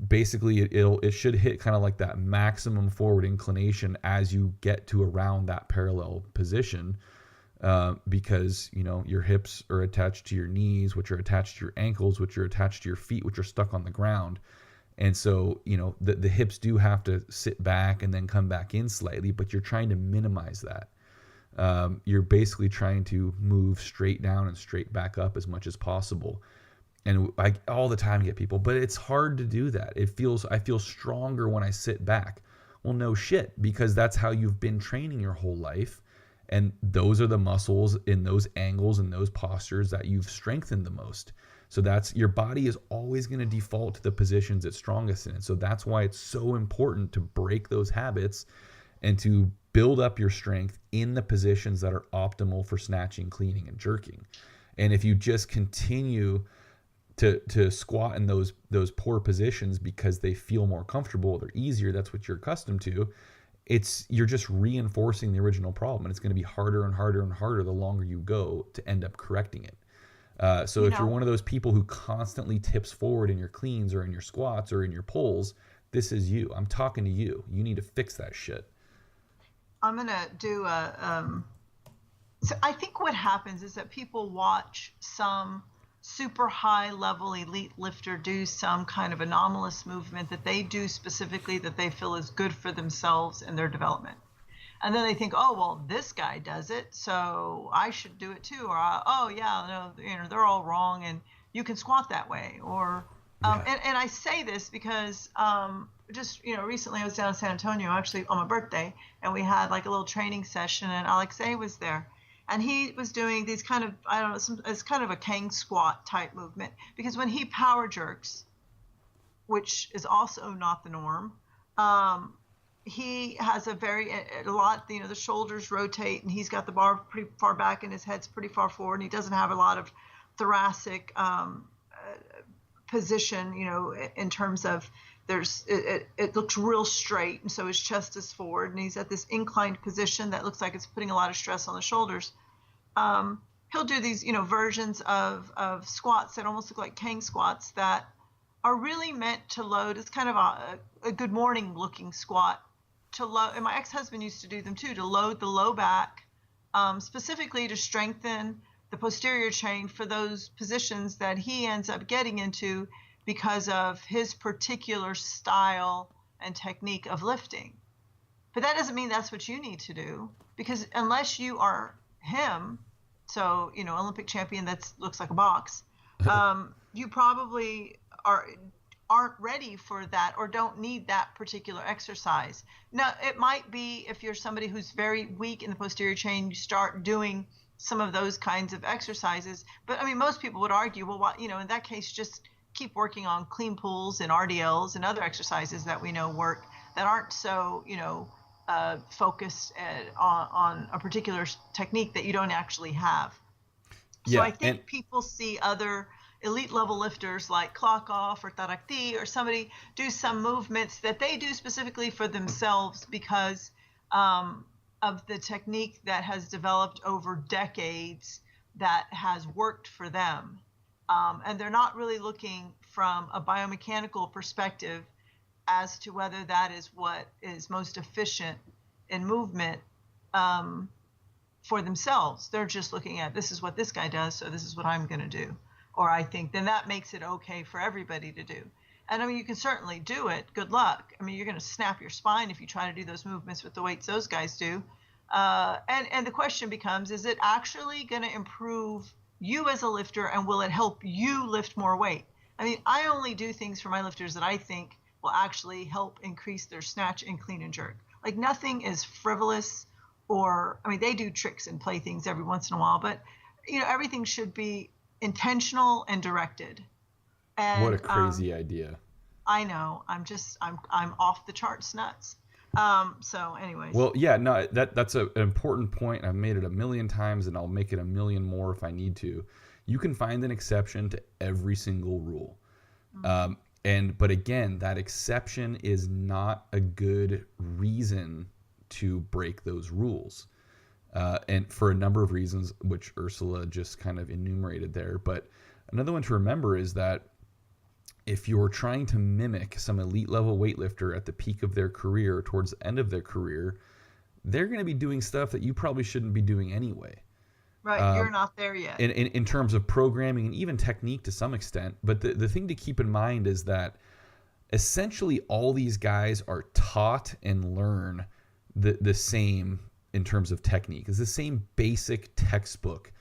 Basically, it should hit kind of like that maximum forward inclination as you get to around that parallel position. Because your hips are attached to your knees, which are attached to your ankles, which are attached to your feet, which are stuck on the ground. And so, the hips do have to sit back and then come back in slightly, but you're trying to minimize that. You're basically trying to move straight down and straight back up as much as possible. And I all the time get people, but it's hard to do that. I feel stronger when I sit back. Well, no shit, because that's how you've been training your whole life. And those are the muscles in those angles and those postures that you've strengthened the most. So your body is always going to default to the positions it's strongest in. So that's why it's so important to break those habits and to build up your strength in the positions that are optimal for snatching, cleaning, and jerking. And if you just continue to squat in those poor positions because they feel more comfortable, they're easier, that's what you're accustomed to, you're just reinforcing the original problem, and it's going to be harder and harder and harder the longer you go to end up correcting it. So if you're one of those people who constantly tips forward in your cleans or in your squats or in your pulls, this is you. I'm talking to you. You need to fix that shit. I'm going to do so I think what happens is that people watch some super high level elite lifter do some kind of anomalous movement that they do specifically that they feel is good for themselves and their development. And then they think, oh, well, this guy does it, so I should do it too. Or, oh, yeah, no, they're all wrong. And you can squat that way. Or and I say this because just recently I was down in San Antonio actually on my birthday, and we had like a little training session, and Alexei was there, and he was doing these kind of, I don't know, it's kind of a Kang squat type movement, because when he power jerks, which is also not the norm, he has a lot, the shoulders rotate, and he's got the bar pretty far back and his head's pretty far forward, and he doesn't have a lot of thoracic position, in terms of it looks real straight, and so his chest is forward, and he's at this inclined position that looks like it's putting a lot of stress on the shoulders. He'll do these, versions of squats that almost look like Kang squats that are really meant to load. It's kind of a good morning looking squat to load. And my ex-husband used to do them too, to load the low back, specifically to strengthen the posterior chain for those positions that he ends up getting into because of his particular style and technique of lifting. But that doesn't mean that's what you need to do, because unless you are him, so, Olympic champion that looks like a box, you probably aren't ready for that or don't need that particular exercise. Now, it might be if you're somebody who's very weak in the posterior chain, you start doing some of those kinds of exercises. But I mean, most people would argue, well, in that case, just keep working on clean pulls and RDLs and other exercises that we know work that aren't so, focused on a particular technique that you don't actually have. So I think people see other elite level lifters like Klokov or Tarakti or somebody do some movements that they do specifically for themselves because of the technique that has developed over decades that has worked for them. And they're not really looking from a biomechanical perspective as to whether that is what is most efficient in movement for themselves. They're just looking at, this is what this guy does, so this is what I'm going to do. Or I think then that makes it okay for everybody to do. And I mean, you can certainly do it. Good luck. I mean, you're going to snap your spine if you try to do those movements with the weights those guys do. And the question becomes, is it actually going to improve you as a lifter, and will it help you lift more weight? I mean, I only do things for my lifters that I think will actually help increase their snatch and clean and jerk. Like, nothing is frivolous, or, I mean, they do tricks and playthings every once in a while, but, everything should be intentional and directed. And what a crazy idea. I know. I'm off the charts nuts. So anyways. Well, yeah, no, that's an important point. I've made it 1,000,000 times, and I'll make it 1,000,000 more if I need to. You can find an exception to every single rule. But again, that exception is not a good reason to break those rules. And for a number of reasons, which Ursula just kind of enumerated there. But another one to remember is that if you're trying to mimic some elite level weightlifter at the peak of their career or towards the end of their career, they're going to be doing stuff that you probably shouldn't be doing anyway. Right, you're not there yet. In terms of programming and even technique to some extent. But the thing to keep in mind is that essentially all these guys are taught and learn the same in terms of technique. It's the same basic textbook.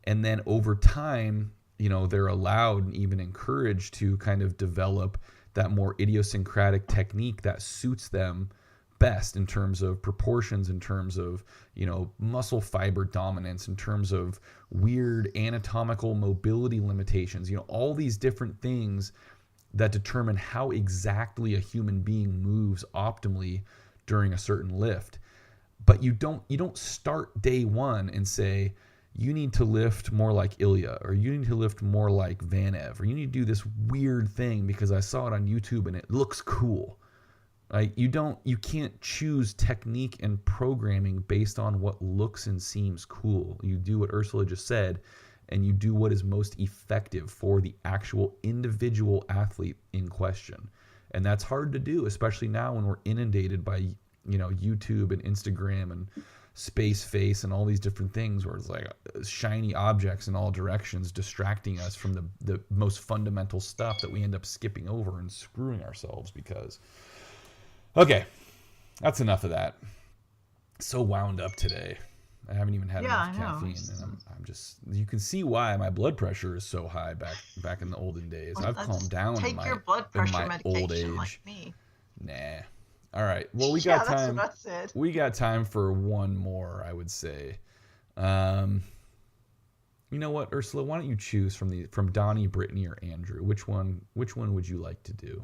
And then over time, they're allowed and even encouraged to kind of develop that more idiosyncratic technique that suits them best in terms of proportions, in terms of, muscle fiber dominance, in terms of weird anatomical mobility limitations, all these different things that determine how exactly a human being moves optimally during a certain lift. But you don't start day one and say, you need to lift more like Ilya, or you need to lift more like Vanev, or you need to do this weird thing because I saw it on YouTube and it looks cool. Like, you can't choose technique and programming based on what looks and seems cool. You do what Ursula just said, and you do what is most effective for the actual individual athlete in question. And that's hard to do, especially now when we're inundated by, YouTube and Instagram and Space Face and all these different things where it's like shiny objects in all directions distracting us from the most fundamental stuff that we end up skipping over and screwing ourselves because. Okay, that's enough of that. So wound up today. I haven't even had Yeah, enough I know. caffeine, and I'm just. You can see why my blood pressure is so high back in the olden days. Well, I've calmed down take your blood in pressure my old medication like age. me. Nah. All right. Well, we Yeah, got that's time. what I said. We got time for one more, I would say. You know what, Ursula? Why don't you choose from Donnie, Brittany, or Andrew? Which one would you like to do?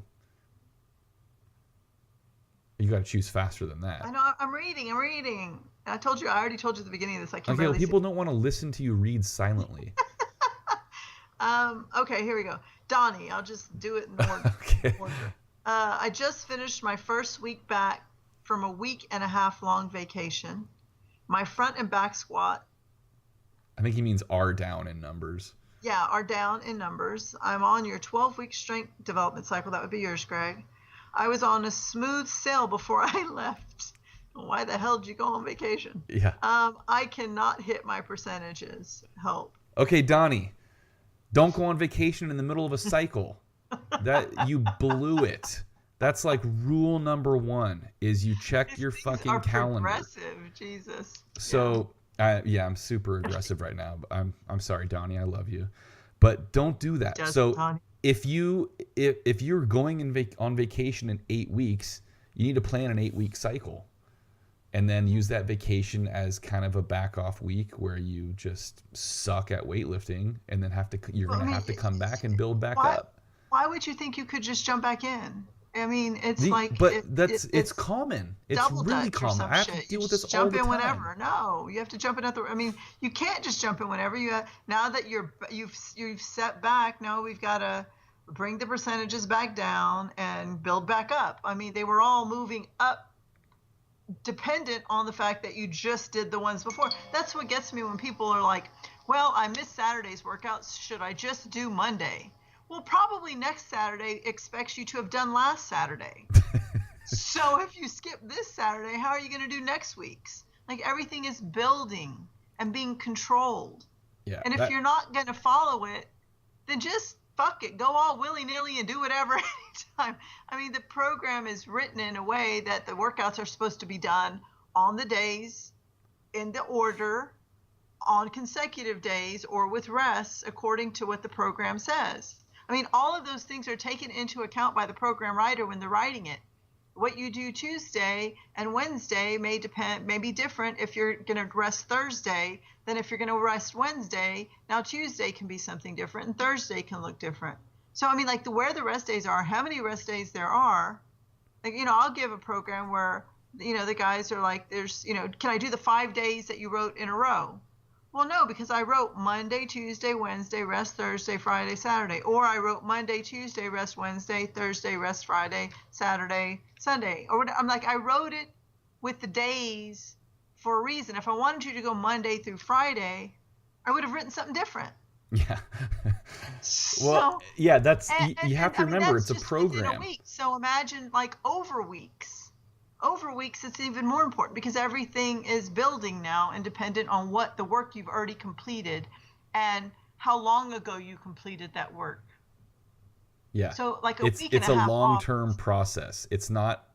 You got to choose faster than that. I know. I'm reading. I already told you at the beginning of this. I can Okay, well, barely people see. don't want to listen to you read silently. Okay, here we go. Donnie, I'll just do it in order. Okay. I just finished my first week back from a week and a half long vacation. My front and back squat, I think he means are down in numbers. yeah, are down in numbers. I'm on your 12-week strength development cycle. That would be yours, Greg. I was on a smooth sail before I left. Why the hell did you go on vacation? Yeah. I cannot hit my percentages. Help. Okay, Donnie, don't go on vacation in the middle of a cycle. That you blew it. That's like rule number 1 is you check These your things fucking are calendar. Progressive, Jesus. So yeah, I'm super aggressive right now. But I'm sorry, Donnie. I love you, but don't do that. Just so Donnie. if you're going on vacation in 8 weeks, you need to plan an 8-week cycle, and then use that vacation as kind of a back off week where you just suck at weightlifting, and then you're gonna have to come back and build back up. Why would you think you could just jump back in? I mean, it's it's common. It's really common. I have to deal with this all the time. Jump in whenever. No, you have to jump in at the. I mean, you can't just jump in whenever. Now that you've set back. Now we've got to bring the percentages back down and build back up. I mean, they were all moving up, dependent on the fact that you just did the ones before. That's what gets me when people are like, "Well, I missed Saturday's workouts. Should I just do Monday?" Well, probably next Saturday expects you to have done last Saturday. So if you skip this Saturday, how are you going to do next week's? Like, everything is building and being controlled. Yeah. And if you're not going to follow it, then just fuck it. Go all willy-nilly and do whatever anytime. I mean, the program is written in a way that the workouts are supposed to be done on the days, in the order, on consecutive days, or with rests according to what the program says. I mean, all of those things are taken into account by the program writer when they're writing it. What you do Tuesday and Wednesday may be different if you're going to rest Thursday than if you're going to rest Wednesday. Now, Tuesday can be something different, and Thursday can look different. So, I mean, like where the rest days are, how many rest days there are. Like, I'll give a program where, the guys are like, can I do the 5 days that you wrote in a row? Well, no, because I wrote Monday, Tuesday, Wednesday, rest Thursday, Friday, Saturday. Or I wrote Monday, Tuesday, rest Wednesday, Thursday, rest Friday, Saturday, Sunday. Or I'm like, I wrote it with the days for a reason. If I wanted you to go Monday through Friday, I would have written something different. Yeah. Well, yeah, that's you have to remember it's a program. Within a week. So imagine like over weeks. Over weeks, it's even more important because everything is building now and dependent on what the work you've already completed and how long ago you completed that work. Yeah. So like it's a long-term process. It's not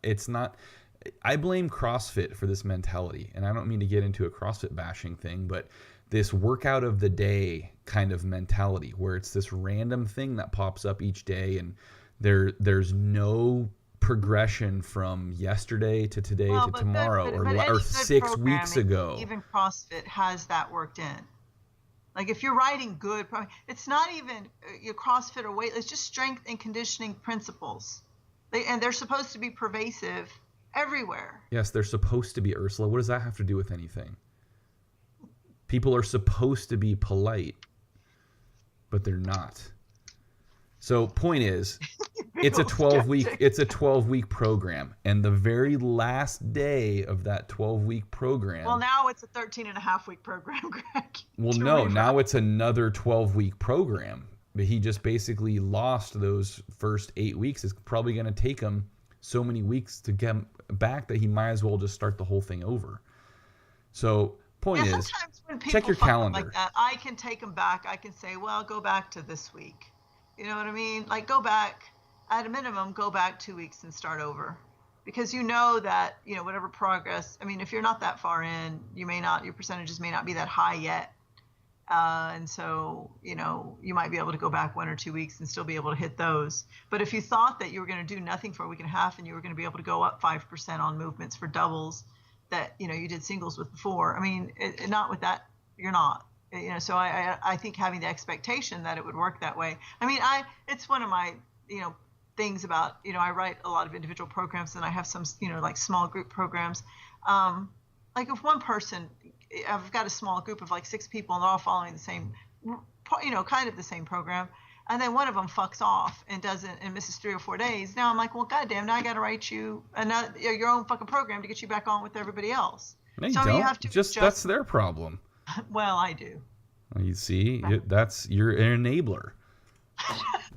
I blame CrossFit for this mentality, and I don't mean to get into a CrossFit bashing thing, but this workout of the day kind of mentality where it's this random thing that pops up each day, and there's no progression from yesterday to today to tomorrow or 6 weeks ago. Even CrossFit has that worked in. Like if you're writing good, it's not even your CrossFit or weight. It's just strength and conditioning principles. They're supposed to be pervasive everywhere. Yes, they're supposed to be, Ursula. What does that have to do with anything? People are supposed to be polite, but they're not. So point is, it's a 12-week program, and the very last day of that 12-week program. Well, now it's a 13-and-a-half-week program, Greg. Well, no, now it's another 12-week program. But he just basically lost those first 8 weeks. It's probably going to take him so many weeks to get back that he might as well just start the whole thing over. So point is, when check your calendar. Like that, I can take them back. I can say, well, go back to this week. You know what I mean? Like go back, at a minimum, go back 2 weeks and start over. because you know that, whatever progress, I mean, if you're not that far in, your percentages may not be that high yet. And so, you might be able to go back 1 or 2 weeks and still be able to hit those. But if you thought that you were going to do nothing for a week and a half and you were going to be able to go up 5% on movements for doubles that, you did singles with before, I mean, not with that, you're not. So I think having the expectation that it would work that way. I mean, it's one of my, things about, I write a lot of individual programs, and I have some, like small group programs. Like if one person, I've got a small group of like 6 people, and they're all following the same, kind of the same program. And then one of them fucks off and misses 3 or 4 days. Now I'm like, well, goddamn, now I got to write you your own fucking program to get you back on with everybody else. No, you don't. You have to just that's their problem. Well, I do. Well, you see, you're an enabler.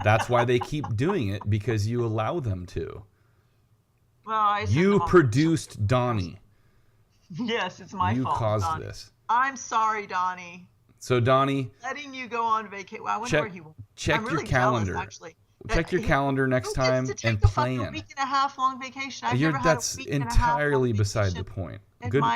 That's why they keep doing it, because you allow them to. Well, you produced Donnie. Yes, it's my fault. You caused Donnie. this. I'm sorry, Donnie. So Donnie, letting you go on vacation. Well, I wonder where he went. Check your calendar. Jealous, actually. Check your calendar next time and plan. A week and a half long vacation. I've never had that's a week entirely and a half beside the point.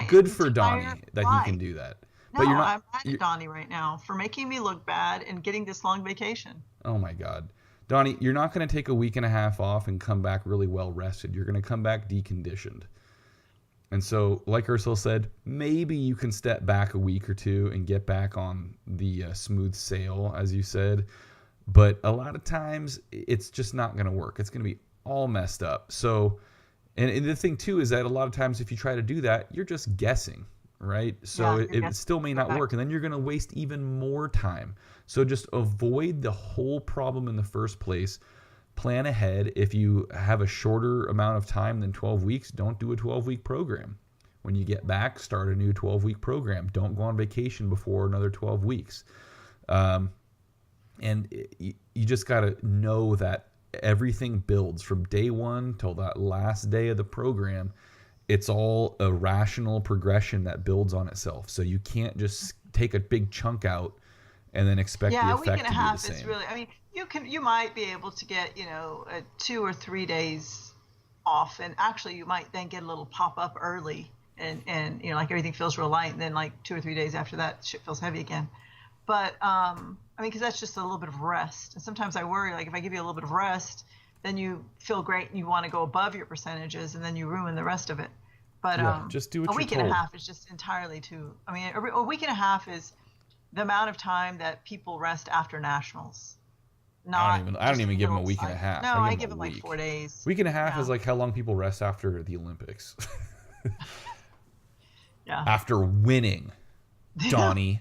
Good for Donnie that he can do that. No, but I'm mad at Donnie right now for making me look bad and getting this long vacation. Oh my God. Donnie, you're not going to take a week and a half off and come back really well rested. You're going to come back deconditioned. And so, like Ursula said, maybe you can step back a week or two and get back on the smooth sail, as you said. But a lot of times, it's just not going to work. It's going to be all messed up. So, and the thing too is that a lot of times, if you try to do that, you're just guessing, right? So it still may not work, and then you're going to waste even more time. So just avoid the whole problem in the first place. Plan ahead. If you have a shorter amount of time than 12 weeks, don't do a 12-week program. When you get back, start a new 12-week program. Don't go on vacation before another 12 weeks. And you just got to know that everything builds from day one till that last day of the program. It's all a rational progression that builds on itself. So you can't just take a big chunk out and then expect the effect to be the same. Yeah, a week and a half is really, I mean, you might be able to get, 2 or 3 days off, and actually you might then get a little pop up early and like everything feels real light, and then like 2 or 3 days after that shit feels heavy again. But I mean, because that's just a little bit of rest. And sometimes I worry, like if I give you a little bit of rest, then you feel great and you want to go above your percentages, and then you ruin the rest of it. But just do what a week and a half is just entirely too. I mean, a week and a half is the amount of time that people rest after nationals. I don't even give them a week and a half. No, I give them like 4 days. Week and a half is like how long people rest after the Olympics. Yeah. After winning, Donnie.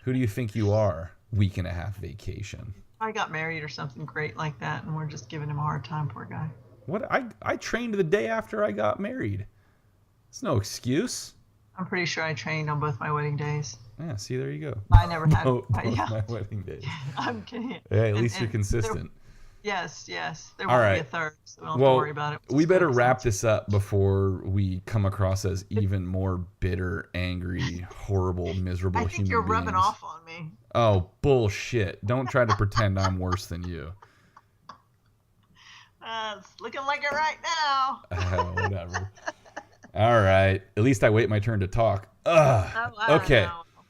Who do you think you are? Week and a half vacation. I got married or something great like that, and we're just giving him a hard time, poor guy. What? I trained the day after I got married. It's no excuse. I'm pretty sure I trained on both my wedding days. Yeah, see, there you go. I never had both my wedding days. I'm kidding. Yeah, at least you're consistent. Yes. There won't be a third, so we don't have to worry about it. We better wrap this up before we come across as even more bitter, angry, horrible, miserable human beings. I think you're rubbing off on me. Oh, bullshit. Don't try to pretend I'm worse than you. It's looking like it right now. Whatever. All right. At least I wait my turn to talk. Okay.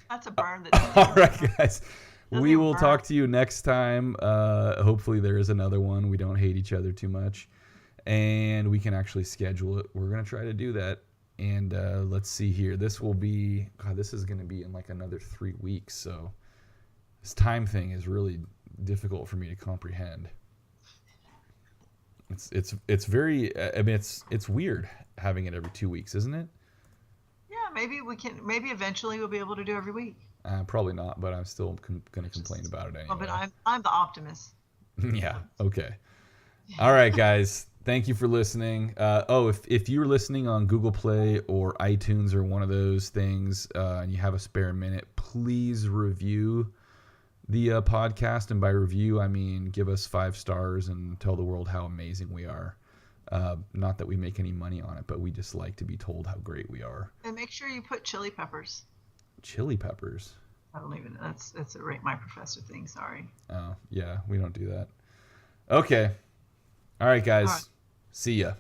That's a burn. All right, guys. We will talk to you next time. Hopefully there is another one. We don't hate each other too much. And we can actually schedule it. We're going to try to do that. And let's see here. This will be... God, this is going to be in like another 3 weeks. So this time thing is really difficult for me to comprehend. It's very... I mean, it's weird having it every 2 weeks, isn't it? Yeah, maybe we can. Maybe eventually we'll be able to do every week. Probably not, but I'm still going to complain about it anyway. Well, but I'm the optimist. Yeah. Okay. All right, guys. Thank you for listening. If you're listening on Google Play or iTunes or one of those things, and you have a spare minute, please review the podcast. And by review, I mean give us 5 stars and tell the world how amazing we are. Not that we make any money on it, but we just like to be told how great we are. And make sure you put chili peppers. Chili peppers? I don't even know. That's a rate my professor thing. Sorry. Oh, yeah. We don't do that. Okay. All right, guys. All right. See ya.